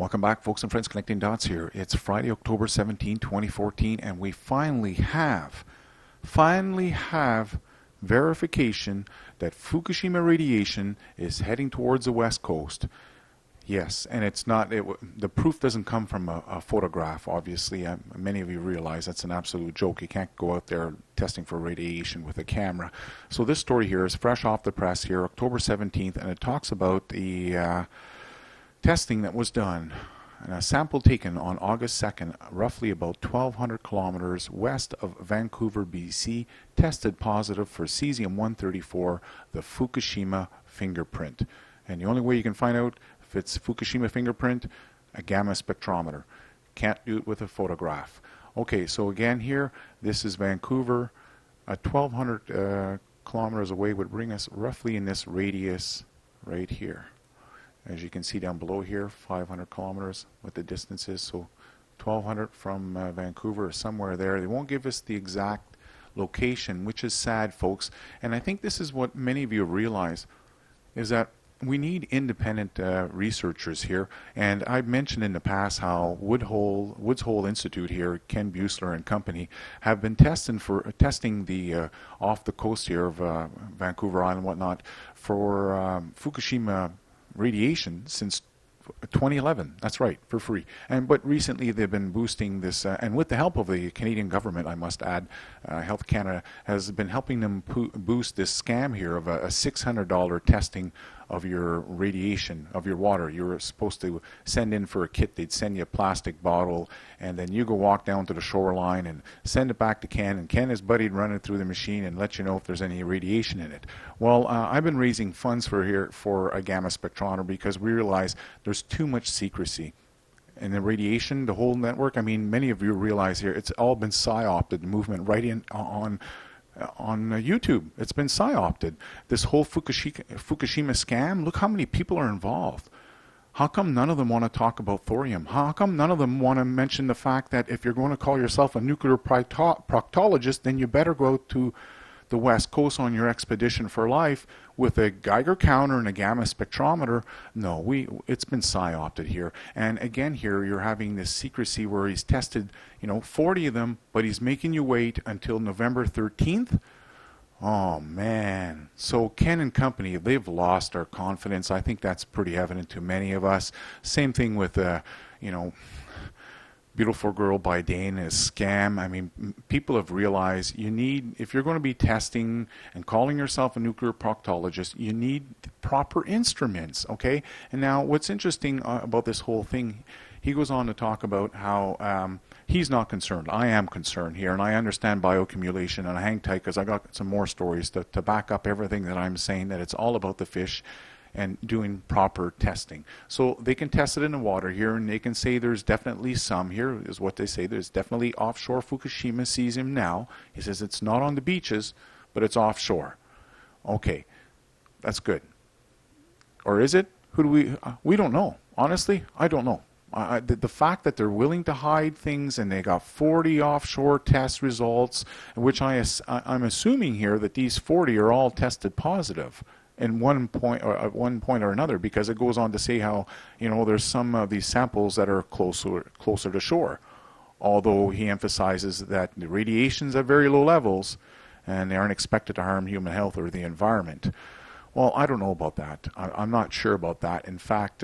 Welcome back, folks and friends. Connecting Dots here. It's Friday, October 17, 2014, and we finally have verification that Fukushima radiation is heading towards the west coast. Yes, and it's not. The proof doesn't come from a photograph. Obviously, many of you realize that's an absolute joke. You can't go out there testing for radiation with a camera. So this story here is fresh off the press here, October 17th, and it talks about the testing that was done, and a sample taken on August 2nd, roughly about 1,200 kilometers west of Vancouver, BC, tested positive for cesium-134, the Fukushima fingerprint. And the only way you can find out if it's Fukushima fingerprint, a gamma spectrometer. Can't do it with a photograph. Okay, so again here, this is Vancouver. 1,200 kilometers away would bring us roughly in this radius right here. As you can see down below here, 500 kilometers, what the distance is. So 1,200 from Vancouver, somewhere there. They won't give us the exact location, which is sad, folks. And I think this is what many of you realize, is that we need independent researchers here. And I've mentioned in the past how Woods Hole Institute here, Ken Buessler and company, have been testing the off the coast here of Vancouver Island and whatnot for Fukushima radiation since 2011. That's right, for free. But recently they've been boosting this, and with the help of the Canadian government, I must add, Health Canada has been helping them boost this scam here of a $600 testing of your radiation, of your water. You were supposed to send in for a kit. They'd send you a plastic bottle, and then you go walk down to the shoreline and send it back to Ken, and Ken, his buddy, would run it through the machine and let you know if there's any radiation in it. Well, I've been raising funds for a gamma spectrometer because we realize there's too much secrecy. And the radiation, the whole network, I mean, many of you realize here, it's all been psyopted, the movement right in on YouTube. It's been psyopted. This whole Fukushima scam, look how many people are involved. How come none of them want to talk about thorium? How come none of them want to mention the fact that if you're going to call yourself a nuclear proctologist, then you better go to the West Coast on your expedition for life with a Geiger counter and a gamma spectrometer? No, it's been psyopted here. And again here, you're having this secrecy where he's tested, 40 of them, but he's making you wait until November 13th. Oh, man. So Ken and company, they've lost our confidence. I think that's pretty evident to many of us. Same thing with, beautifulgirlbydana is scam. I mean, people have realized if you're going to be testing and calling yourself a nuclear proctologist, you need proper instruments, okay? And now what's interesting about this whole thing, he goes on to talk about how he's not concerned. I am concerned here, and I understand bioaccumulation, and I hang tight because I got some more stories to back up everything that I'm saying, that it's all about the fish and doing proper testing. So they can test it in the water here, and they can say there's definitely some here, is what they say. There's definitely offshore Fukushima cesium now. He says it's not on the beaches, but it's offshore. Okay, that's good. Or is it? We don't know. Honestly, I don't know. The fact that they're willing to hide things, and they got 40 offshore test results, which I'm assuming here that these 40 are all tested positive in one point or another, because it goes on to say how there's some of these samples that are closer to shore, although he emphasizes that the radiation's at very low levels and they aren't expected to harm human health or the environment. Well, I don't know about that. I'm not sure about that. In fact,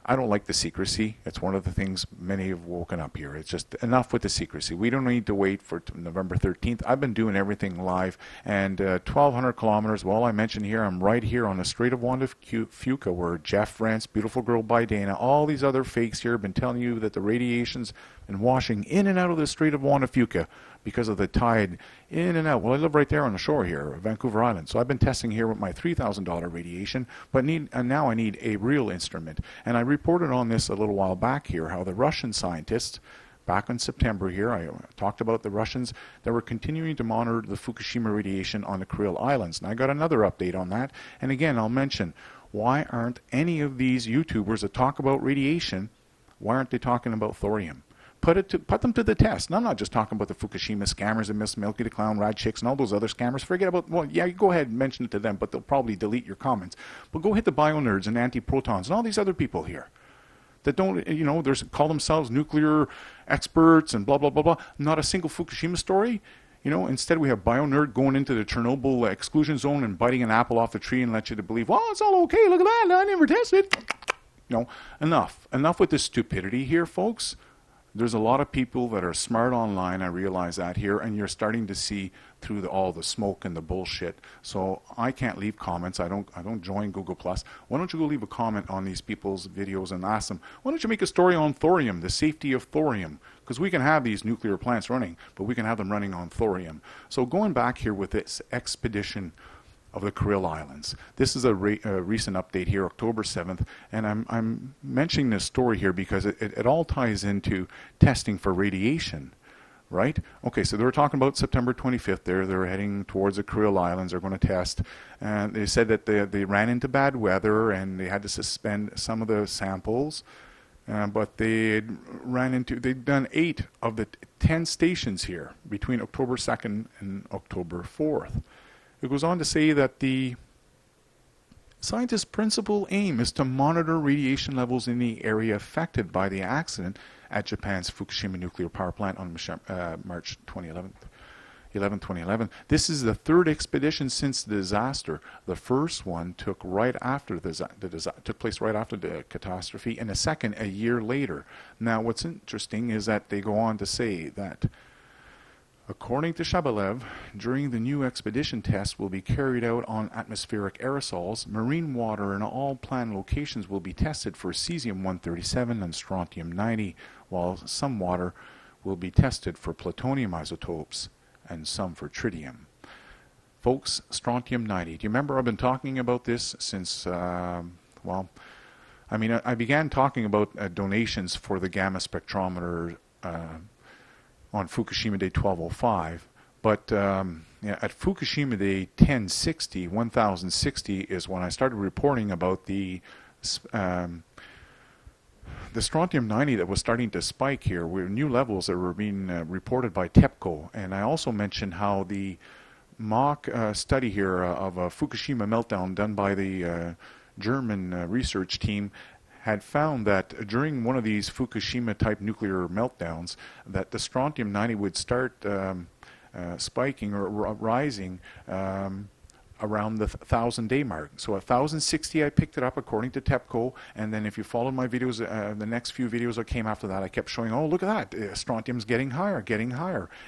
I don't like the secrecy. It's one of the things many have woken up here. It's just enough with the secrecy. We don't need to wait for November 13th. I've been doing everything live. And 1,200 kilometers, well, I mentioned here, I'm right here on the Strait of Juan de Fuca, where Geoff, Rense, beautifulgirlbydana, all these other fakes here have been telling you that the radiation's been washing in and out of the Strait of Juan de Fuca because of the tide in and out. Well, I live right there on the shore here, Vancouver Island. So I've been testing here with my $3,000 radiation, but now I need a real instrument. And I reported on this a little while back here, how the Russian scientists, back in September here, I talked about the Russians that were continuing to monitor the Fukushima radiation on the Kuril Islands. And I got another update on that. And again, I'll mention, why aren't any of these YouTubers that talk about radiation, why aren't they talking about thorium? Put them to the test. And I'm not just talking about the Fukushima scammers and Miss Milky the Clown, radchicks, and all those other scammers. Forget about, well, yeah, you go ahead and mention it to them, but they'll probably delete your comments. But go hit the bio-nerds and anti-protons and all these other people here. that don't, call themselves nuclear experts and blah, blah, blah, blah. Not a single Fukushima story. Instead we have BioNerd going into the Chernobyl exclusion zone and biting an apple off the tree and let you to believe, well, it's all okay, look at that, I never tested. Enough with this stupidity here, folks. There's a lot of people that are smart online, I realize that here, and you're starting to see through all the smoke and the bullshit. So I can't leave comments. I don't join Google+. Why don't you go leave a comment on these people's videos and ask them, why don't you make a story on thorium, the safety of thorium? Because we can have these nuclear plants running, but we can have them running on thorium. So going back here with this expedition of the Kuril Islands. This is a recent update here, October 7th, and I'm mentioning this story here because it all ties into testing for radiation, right? Okay, so they were talking about September 25th there. They're heading towards the Kuril Islands. They're going to test, and they said that they ran into bad weather and they had to suspend some of the samples, but they'd done 8 of the 10 stations here between October 2nd and October 4th. It goes on to say that the scientists' principal aim is to monitor radiation levels in the area affected by the accident at Japan's Fukushima nuclear power plant on March 2011. This is the 3rd expedition since the disaster. The first one took place right after the catastrophe, and the second a year later. Now, what's interesting is that they go on to say that, according to Shabalev, during the new expedition tests will be carried out on atmospheric aerosols. Marine water in all planned locations will be tested for cesium-137 and strontium-90, while some water will be tested for plutonium isotopes and some for tritium. Folks, strontium-90. Do you remember I've been talking about this since, I began talking about donations for the gamma spectrometer on Fukushima Day 1205, but at Fukushima Day 1060 is when I started reporting about the strontium-90 that was starting to spike here. New levels that were being reported by TEPCO, and I also mentioned how the mock study here of a Fukushima meltdown done by the German research team had found that during one of these Fukushima-type nuclear meltdowns, that the strontium-90 would start spiking or rising around the 1,000-day mark. So at 1,060 I picked it up according to TEPCO, and then if you followed my videos, the next few videos that came after that, I kept showing, oh, look at that, strontium's getting higher.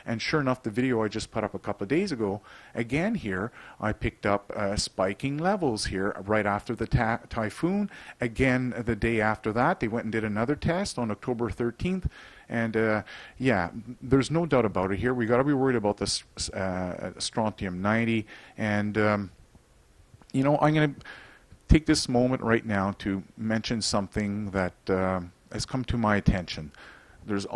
And sure enough, the video I just put up a couple of days ago, again here, I picked up spiking levels here right after the typhoon. Again, the day after that, they went and did another test on October 13th. And there's no doubt about it here. We got to be worried about this strontium-90. And, I'm going to take this moment right now to mention something that has come to my attention. There's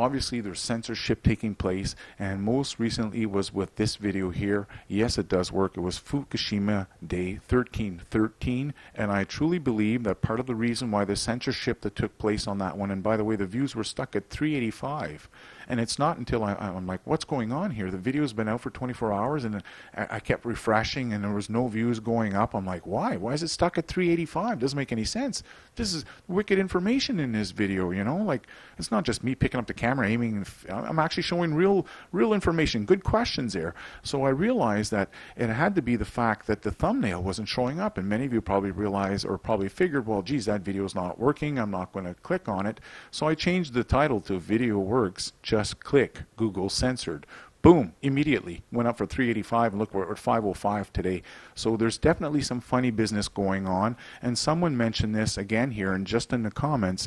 censorship taking place, and most recently was with this video here. Yes, it does work. It was Fukushima Day 1313, and I truly believe that part of the reason why the censorship that took place on that one, and by the way, the views were stuck at 385, and it's not until I'm like, what's going on here? The video's been out for 24 hours, and I kept refreshing, and there was no views going up. I'm like, why? Why is it stuck at 385? Doesn't make any sense. This is wicked information in this video, like, it's not just me picking up the camera, aiming. I'm actually showing real information, good questions there. So I realized that it had to be the fact that the thumbnail wasn't showing up, and many of you probably realized or probably figured, well, geez, that video's not working. I'm not going to click on it. So I changed the title to Video Works. Just click. Google censored. Boom, immediately went up for 385, and look, we're at 505 today. So there's definitely some funny business going on, and someone mentioned this again here and just in the comments.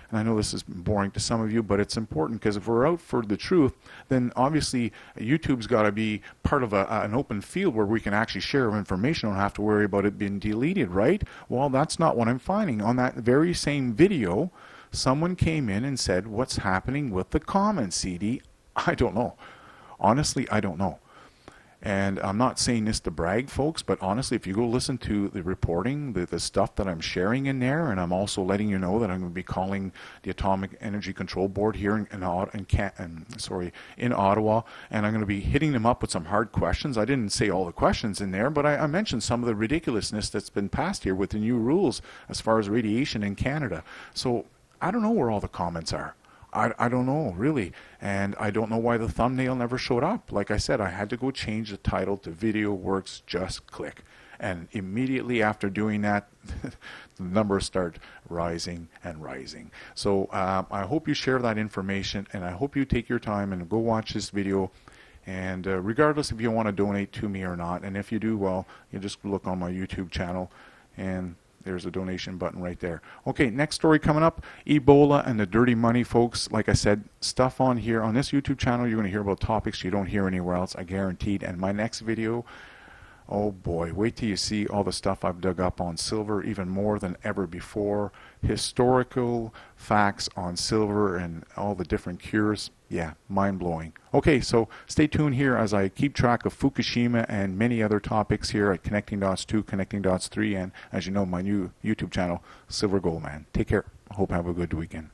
And I know this is boring to some of you, but it's important, because if we're out for the truth, then obviously YouTube's got to be part of an open field where we can actually share information. Don't have to worry about it being deleted, right? Well, that's not what I'm finding. On that very same video, someone came in and said, what's happening with the comments, CD? I don't know. Honestly, I don't know. And I'm not saying this to brag, folks, but honestly, if you go listen to the reporting, the stuff that I'm sharing in there, and I'm also letting you know that I'm going to be calling the Atomic Energy Control Board here in Ottawa, and I'm going to be hitting them up with some hard questions. I didn't say all the questions in there, but I mentioned some of the ridiculousness that's been passed here with the new rules as far as radiation in Canada. So I don't know where all the comments are. I don't know, really. And I don't know why the thumbnail never showed up. Like I said, I had to go change the title to Video Works Just Click. And immediately after doing that, the numbers start rising and rising. So I hope you share that information, and I hope you take your time and go watch this video. And regardless if you want to donate to me or not, and if you do, well, you just look on my YouTube channel, and there's a donation button right there. Okay, next story coming up, Ebola and the dirty money, folks. Like I said, stuff on here. On this YouTube channel, you're going to hear about topics you don't hear anywhere else, I guaranteed. And my next video, oh boy, wait till you see all the stuff I've dug up on silver, even more than ever before. Historical facts on silver and all the different cures. Yeah, mind-blowing. Okay, so stay tuned here as I keep track of Fukushima and many other topics here at Connecting Dots 2, Connecting Dots 3, and as you know, my new YouTube channel, Silver Gold Man. Take care. I hope you have a good weekend.